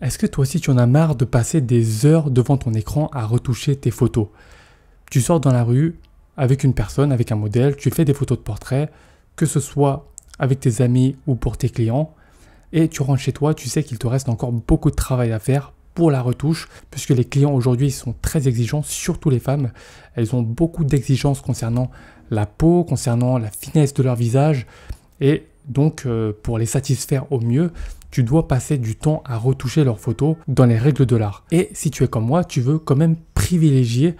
Est-ce que toi aussi tu en as marre de passer des heures devant ton écran à retoucher tes photos? Tu sors dans la rue avec une personne, avec un modèle, tu fais des photos de portrait, que ce soit avec tes amis ou pour tes clients, et tu rentres chez toi, tu sais qu'il te reste encore beaucoup de travail à faire pour la retouche, puisque les clients aujourd'hui sont très exigeants, surtout les femmes. Elles ont beaucoup d'exigences concernant la peau, concernant la finesse de leur visage, et donc pour les satisfaire au mieux, tu dois passer du temps à retoucher leurs photos dans les règles de l'art. Et si tu es comme moi, tu veux quand même privilégier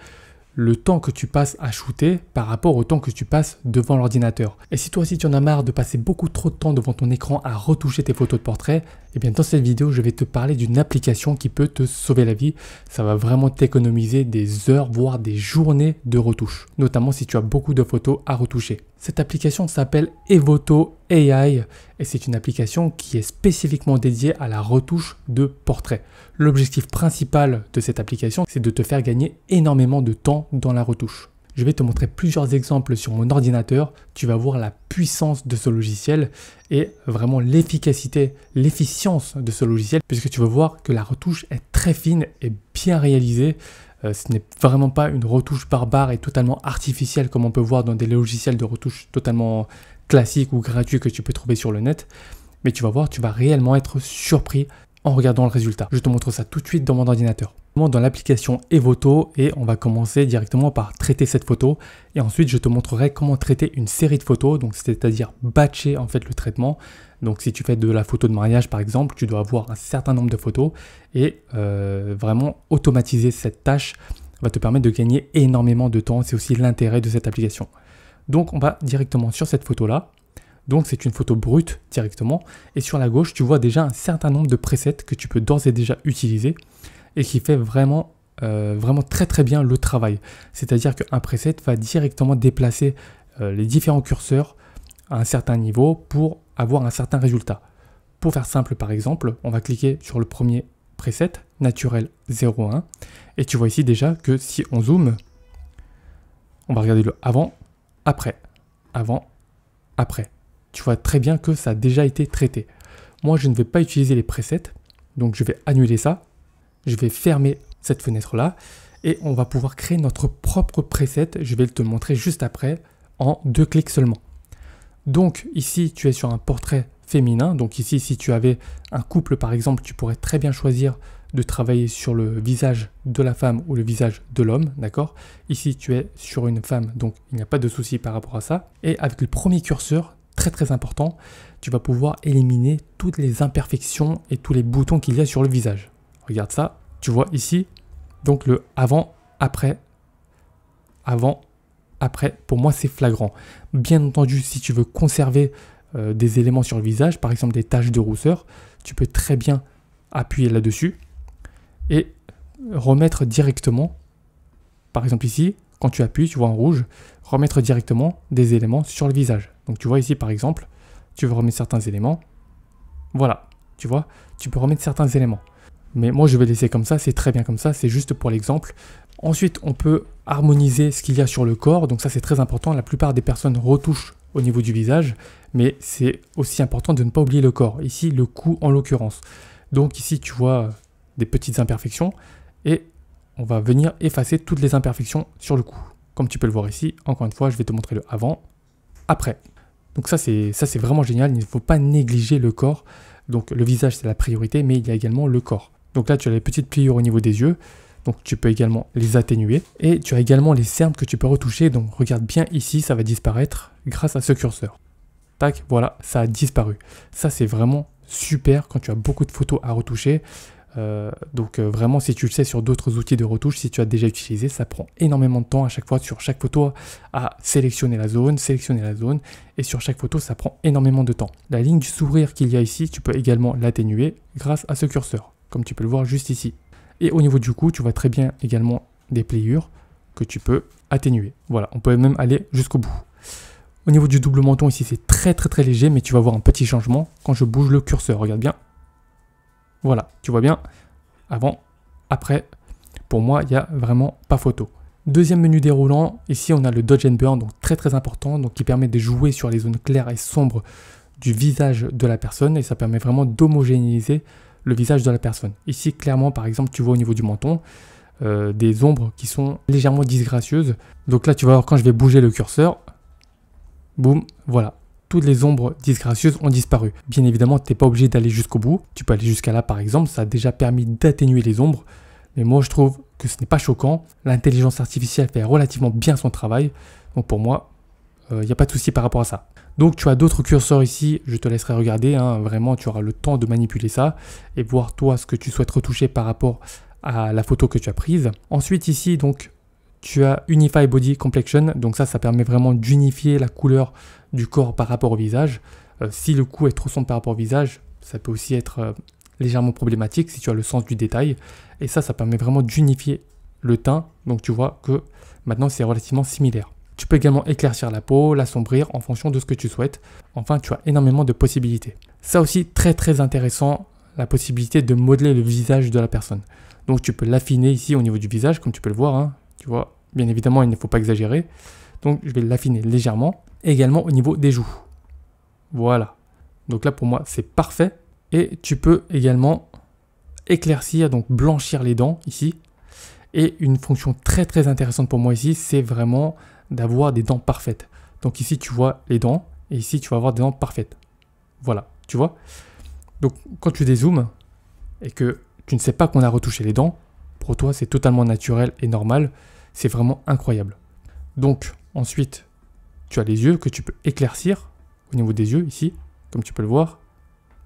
le temps que tu passes à shooter par rapport au temps que tu passes devant l'ordinateur. Et si toi aussi tu en as marre de passer beaucoup trop de temps devant ton écran à retoucher tes photos de portrait, eh bien dans cette vidéo je vais te parler d'une application qui peut te sauver la vie. Ça va vraiment t'économiser des heures voire des journées de retouche, notamment si tu as beaucoup de photos à retoucher. Cette application s'appelle Evoto AI et c'est une application qui est spécifiquement dédiée à la retouche de portraits. L'objectif principal de cette application, c'est de te faire gagner énormément de temps dans la retouche. Je vais te montrer plusieurs exemples sur mon ordinateur. Tu vas voir la puissance de ce logiciel et vraiment l'efficacité, l'efficience de ce logiciel, puisque tu vas voir que la retouche est très fine et bien réalisée. Ce n'est vraiment pas une retouche barbare et totalement artificielle comme on peut voir dans des logiciels de retouche totalement classiques ou gratuits que tu peux trouver sur le net. Mais tu vas voir, tu vas réellement être surpris en regardant le résultat. Je te montre ça tout de suite dans mon ordinateur. Dans l'application Evoto et on va commencer directement par traiter cette photo et ensuite je te montrerai comment traiter une série de photos, donc c'est-à-dire batcher en fait le traitement. Donc si tu fais de la photo de mariage par exemple, tu dois avoir un certain nombre de photos et vraiment automatiser cette tâche va te permettre de gagner énormément de temps. C'est aussi l'intérêt de cette application. Donc on va directement sur cette photo là. Donc c'est une photo brute directement et sur la gauche tu vois déjà un certain nombre de presets que tu peux d'ores et déjà utiliser et qui fait vraiment très bien le travail. C'est-à-dire qu'un preset va directement déplacer les différents curseurs à un certain niveau pour avoir un certain résultat. Pour faire simple par exemple, on va cliquer sur le premier preset, naturel 01 et tu vois ici déjà que si on zoome, on va regarder le avant, après, avant, après. Tu vois très bien que ça a déjà été traité. Moi, je ne vais pas utiliser les presets, donc je vais annuler ça. Je vais fermer cette fenêtre-là et on va pouvoir créer notre propre preset. Je vais te le montrer juste après en 2 clics seulement. Donc ici, tu es sur un portrait féminin. Donc ici, si tu avais un couple par exemple, tu pourrais très bien choisir de travailler sur le visage de la femme ou le visage de l'homme, d'accord? Ici, tu es sur une femme, donc il n'y a pas de souci par rapport à ça. Et avec le premier curseur, très important, tu vas pouvoir éliminer toutes les imperfections et tous les boutons qu'il y a sur le visage. Regarde ça, tu vois ici, donc le avant, après, pour moi c'est flagrant. Bien entendu, si tu veux conserver des éléments sur le visage, par exemple des taches de rousseur, tu peux très bien appuyer là-dessus et remettre directement, par exemple ici, quand tu appuies, tu vois en rouge, remettre directement des éléments sur le visage. Donc tu vois ici par exemple, tu veux remettre certains éléments. Voilà, tu vois, tu peux remettre certains éléments. Mais moi je vais laisser comme ça, c'est très bien comme ça, c'est juste pour l'exemple. Ensuite, on peut harmoniser ce qu'il y a sur le corps, donc ça c'est très important. La plupart des personnes retouchent au niveau du visage, mais c'est aussi important de ne pas oublier le corps. Ici, le cou en l'occurrence. Donc ici, tu vois des petites imperfections et on va venir effacer toutes les imperfections sur le cou. Comme tu peux le voir ici, encore une fois, je vais te montrer le avant, après. Donc ça c'est vraiment génial, il ne faut pas négliger le corps. Donc le visage c'est la priorité, mais il y a également le corps. Donc là tu as les petites pliures au niveau des yeux, donc tu peux également les atténuer. Et tu as également les cernes que tu peux retoucher, donc regarde bien ici, ça va disparaître grâce à ce curseur. Tac, voilà, ça a disparu. Ça c'est vraiment super quand tu as beaucoup de photos à retoucher. Vraiment si tu le sais sur d'autres outils de retouche, si tu as déjà utilisé, ça prend énormément de temps à chaque fois sur chaque photo à sélectionner la zone et sur chaque photo ça prend énormément de temps. La ligne du sourire qu'il y a ici, tu peux également l'atténuer grâce à ce curseur, comme tu peux le voir juste ici. Et au niveau du cou, tu vois très bien également des pliures que tu peux atténuer. Voilà, on peut même aller jusqu'au bout. Au niveau du double menton ici, c'est très léger, mais tu vas voir un petit changement quand je bouge le curseur, regarde bien. Voilà, tu vois bien, avant, après, pour moi, il n'y a vraiment pas photo. Deuxième menu déroulant, ici on a le Dodge and Burn, donc très important, donc qui permet de jouer sur les zones claires et sombres du visage de la personne et ça permet vraiment d'homogénéiser le visage de la personne. Ici, clairement, par exemple, tu vois au niveau du menton, des ombres qui sont légèrement disgracieuses. Donc là, tu vas voir quand je vais bouger le curseur, boum, voilà. Toutes les ombres disgracieuses ont disparu. Bien évidemment, tu n'es pas obligé d'aller jusqu'au bout. Tu peux aller jusqu'à là, par exemple. Ça a déjà permis d'atténuer les ombres. Mais moi, je trouve que ce n'est pas choquant. L'intelligence artificielle fait relativement bien son travail. Donc pour moi, il n'y a pas de souci par rapport à ça. Donc tu as d'autres curseurs ici. Je te laisserai regarder. Vraiment, tu auras le temps de manipuler ça et voir toi ce que tu souhaites retoucher par rapport à la photo que tu as prise. Ensuite ici, donc, tu as Unify Body Complexion. Donc ça permet vraiment d'unifier la couleur du corps par rapport au visage. Si le cou est trop sombre par rapport au visage, ça peut aussi être légèrement problématique si tu as le sens du détail. Et ça permet vraiment d'unifier le teint. Donc tu vois que maintenant c'est relativement similaire. Tu peux également éclaircir la peau, l'assombrir en fonction de ce que tu souhaites. Enfin, tu as énormément de possibilités. Ça aussi, très intéressant, la possibilité de modeler le visage de la personne. Donc tu peux l'affiner ici au niveau du visage, comme tu peux le voir. Tu vois, bien évidemment, il ne faut pas exagérer. Donc je vais l'affiner légèrement. Et également au niveau des joues. Voilà. Donc là pour moi c'est parfait. Et tu peux également éclaircir, donc blanchir les dents ici. Et une fonction très intéressante pour moi ici, c'est vraiment d'avoir des dents parfaites. Donc ici tu vois les dents. Et ici tu vas avoir des dents parfaites. Voilà, tu vois. Donc quand tu dézoomes et que tu ne sais pas qu'on a retouché les dents, pour toi c'est totalement naturel et normal. C'est vraiment incroyable. Donc ensuite, tu as les yeux que tu peux éclaircir au niveau des yeux ici, comme tu peux le voir.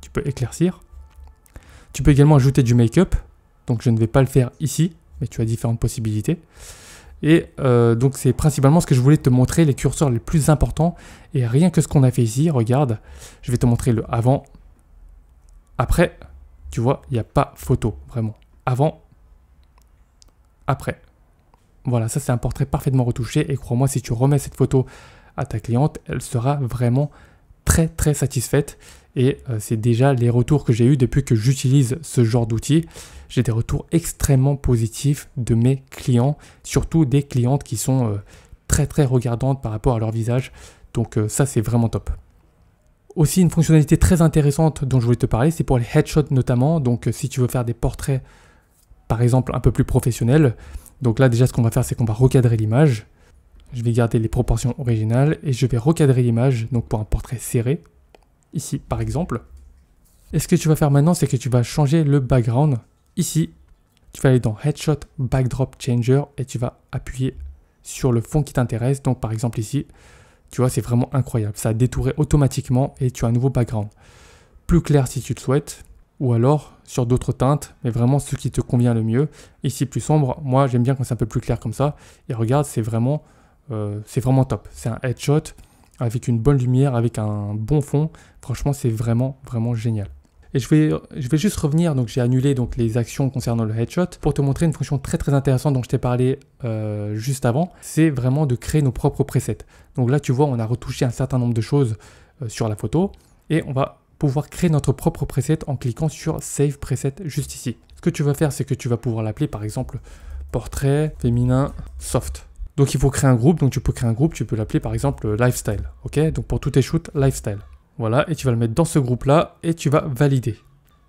Tu peux éclaircir. Tu peux également ajouter du make-up. Donc je ne vais pas le faire ici, mais tu as différentes possibilités. Et donc c'est principalement ce que je voulais te montrer, les curseurs les plus importants. Et rien que ce qu'on a fait ici, regarde, je vais te montrer le avant. Après, tu vois, il n'y a pas photo, vraiment. Avant, après. Voilà, ça c'est un portrait parfaitement retouché. Et crois-moi, si tu remets cette photo à ta cliente, elle sera vraiment très satisfaite. Et c'est déjà les retours que j'ai eu depuis que j'utilise ce genre d'outil. J'ai des retours extrêmement positifs de mes clients, surtout des clientes qui sont très regardantes par rapport à leur visage. Donc ça c'est vraiment top. Aussi une fonctionnalité très intéressante dont je voulais te parler, c'est pour les headshots notamment. Donc si tu veux faire des portraits par exemple un peu plus professionnels, donc là déjà ce qu'on va faire c'est qu'on va recadrer l'image. Je vais garder les proportions originales et je vais recadrer l'image donc pour un portrait serré, ici par exemple. Et ce que tu vas faire maintenant, c'est que tu vas changer le background. Ici, tu vas aller dans Headshot Backdrop Changer et tu vas appuyer sur le fond qui t'intéresse. Donc par exemple ici, tu vois, c'est vraiment incroyable. Ça a détouré automatiquement et tu as un nouveau background. Plus clair si tu le souhaites, ou alors sur d'autres teintes, mais vraiment ce qui te convient le mieux. Ici plus sombre, moi j'aime bien quand c'est un peu plus clair comme ça. Et regarde, c'est vraiment top. C'est un headshot avec une bonne lumière, avec un bon fond. Franchement, c'est vraiment génial. Et je vais juste revenir, donc j'ai annulé donc, les actions concernant le headshot pour te montrer une fonction très intéressante dont je t'ai parlé juste avant. C'est vraiment de créer nos propres presets. Donc là, tu vois, on a retouché un certain nombre de choses sur la photo et on va pouvoir créer notre propre preset en cliquant sur Save Preset juste ici. Ce que tu vas faire, c'est que tu vas pouvoir l'appeler par exemple Portrait féminin soft. Donc il faut créer un groupe, donc tu peux créer un groupe, tu peux l'appeler par exemple Lifestyle. Ok, donc pour tous tes shoots, Lifestyle. Voilà, et tu vas le mettre dans ce groupe-là et tu vas valider.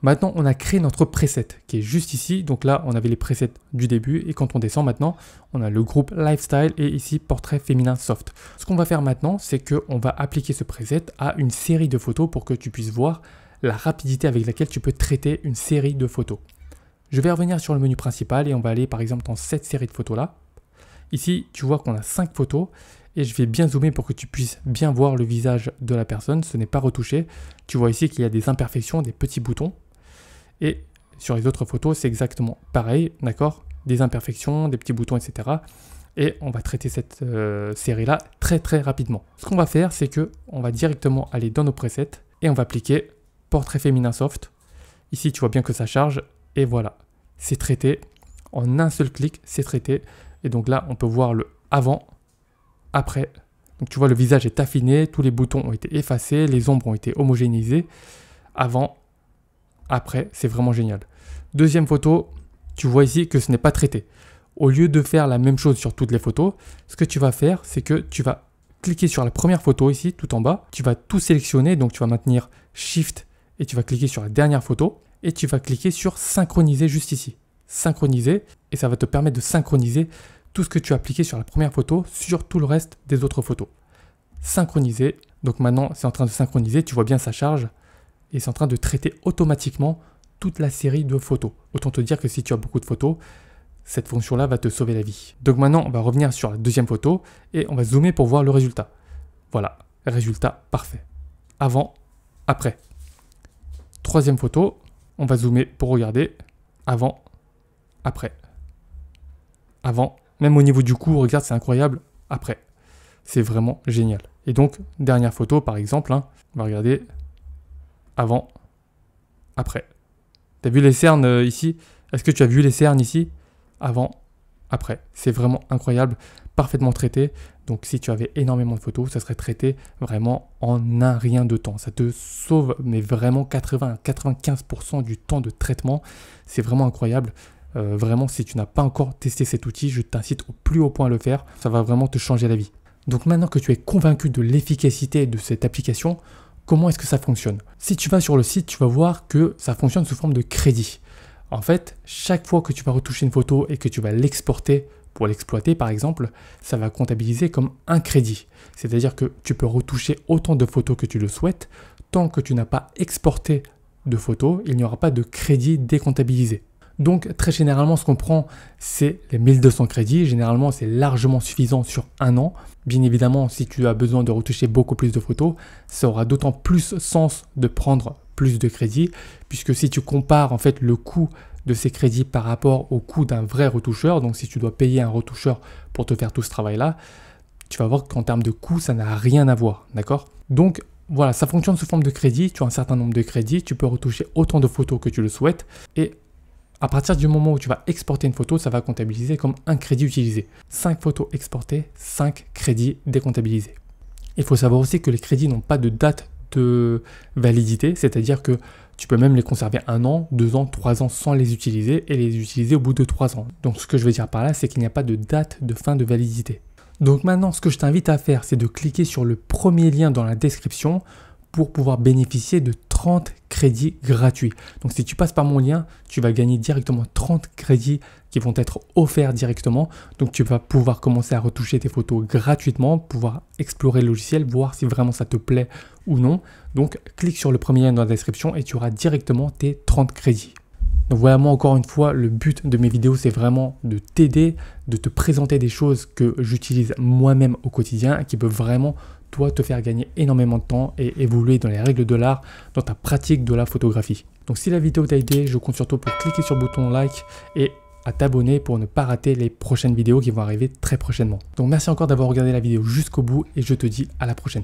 Maintenant, on a créé notre preset qui est juste ici. Donc là, on avait les presets du début et quand on descend maintenant, on a le groupe Lifestyle et ici Portrait féminin soft. Ce qu'on va faire maintenant, c'est qu'on va appliquer ce preset à une série de photos pour que tu puisses voir la rapidité avec laquelle tu peux traiter une série de photos. Je vais revenir sur le menu principal et on va aller par exemple dans cette série de photos-là. Ici, tu vois qu'on a 5 photos et je vais bien zoomer pour que tu puisses bien voir le visage de la personne. Ce n'est pas retouché. Tu vois ici qu'il y a des imperfections, des petits boutons. Et sur les autres photos, c'est exactement pareil, d'accord? Des imperfections, des petits boutons, etc. Et on va traiter cette série-là très rapidement. Ce qu'on va faire, c'est qu'on va directement aller dans nos presets et on va appliquer Portrait féminin soft. Ici, tu vois bien que ça charge. Et voilà, c'est traité. En un seul clic, c'est traité. Et donc là, on peut voir le avant, après. Donc tu vois, le visage est affiné, tous les boutons ont été effacés, les ombres ont été homogénéisées. Avant, après, c'est vraiment génial. Deuxième photo, tu vois ici que ce n'est pas traité. Au lieu de faire la même chose sur toutes les photos, ce que tu vas faire, c'est que tu vas cliquer sur la première photo ici, tout en bas. Tu vas tout sélectionner, donc tu vas maintenir Shift et tu vas cliquer sur la dernière photo. et tu vas cliquer sur synchroniser juste ici. Synchroniser, et ça va te permettre de synchroniser tout ce que tu as appliqué sur la première photo sur tout le reste des autres photos. Synchroniser, donc maintenant c'est en train de synchroniser, tu vois bien ça charge, et c'est en train de traiter automatiquement toute la série de photos. Autant te dire que si tu as beaucoup de photos, cette fonction-là va te sauver la vie. Donc maintenant, on va revenir sur la deuxième photo et on va zoomer pour voir le résultat. Voilà, résultat parfait. Avant, après. Troisième photo, on va zoomer pour regarder. Avant, après. Avant, même au niveau du cou, regarde, c'est incroyable. Après, c'est vraiment génial. Et donc, dernière photo, par exemple, on va regarder. Avant, après. Tu as vu les cernes ici? Est-ce que tu as vu les cernes ici? Avant, après. C'est vraiment incroyable, parfaitement traité. Donc si tu avais énormément de photos, ça serait traité vraiment en un rien de temps. Ça te sauve, mais vraiment 80 à 95% du temps de traitement. C'est vraiment incroyable. Vraiment, si tu n'as pas encore testé cet outil, je t'incite au plus haut point à le faire. Ça va vraiment te changer la vie. Donc maintenant que tu es convaincu de l'efficacité de cette application, comment est-ce que ça fonctionne? Si tu vas sur le site, tu vas voir que ça fonctionne sous forme de crédit. En fait, chaque fois que tu vas retoucher une photo et que tu vas l'exporter pour l'exploiter par exemple, ça va comptabiliser comme un crédit. C'est-à-dire que tu peux retoucher autant de photos que tu le souhaites. Tant que tu n'as pas exporté de photos, il n'y aura pas de crédit décomptabilisé. Donc très généralement, ce qu'on prend, c'est les 1200 crédits. Généralement, c'est largement suffisant sur un an. Bien évidemment, si tu as besoin de retoucher beaucoup plus de photos, ça aura d'autant plus sens de prendre plus de crédits, puisque si tu compares en fait le coût de ces crédits par rapport au coût d'un vrai retoucheur, donc si tu dois payer un retoucheur pour te faire tout ce travail-là, tu vas voir qu'en termes de coût, ça n'a rien à voir, d'accord? Donc voilà, ça fonctionne sous forme de crédit. Tu as un certain nombre de crédits, tu peux retoucher autant de photos que tu le souhaites, et à partir du moment où tu vas exporter une photo, ça va comptabiliser comme un crédit utilisé. 5 photos exportées, 5 crédits décomptabilisés. Il faut savoir aussi que les crédits n'ont pas de date de validité, c'est-à-dire que tu peux même les conserver 1 an, 2 ans, 3 ans sans les utiliser et les utiliser au bout de 3 ans. Donc ce que je veux dire par là, c'est qu'il n'y a pas de date de fin de validité. Donc maintenant, ce que je t'invite à faire, c'est de cliquer sur le premier lien dans la description pour pouvoir bénéficier de 30 crédits gratuits. Donc si tu passes par mon lien, tu vas gagner directement 30 crédits qui vont être offerts directement. Donc tu vas pouvoir commencer à retoucher tes photos gratuitement, pouvoir explorer le logiciel, voir si vraiment ça te plaît ou non. Donc clique sur le premier lien dans la description et tu auras directement tes 30 crédits. Donc voilà, moi encore une fois, le but de mes vidéos, c'est vraiment de t'aider, de te présenter des choses que j'utilise moi-même au quotidien et qui peuvent vraiment toi te faire gagner énormément de temps et évoluer dans les règles de l'art, dans ta pratique de la photographie. Donc si la vidéo t'a aidé, je compte sur toi pour cliquer sur le bouton like et à t'abonner pour ne pas rater les prochaines vidéos qui vont arriver très prochainement. Donc merci encore d'avoir regardé la vidéo jusqu'au bout et je te dis à la prochaine.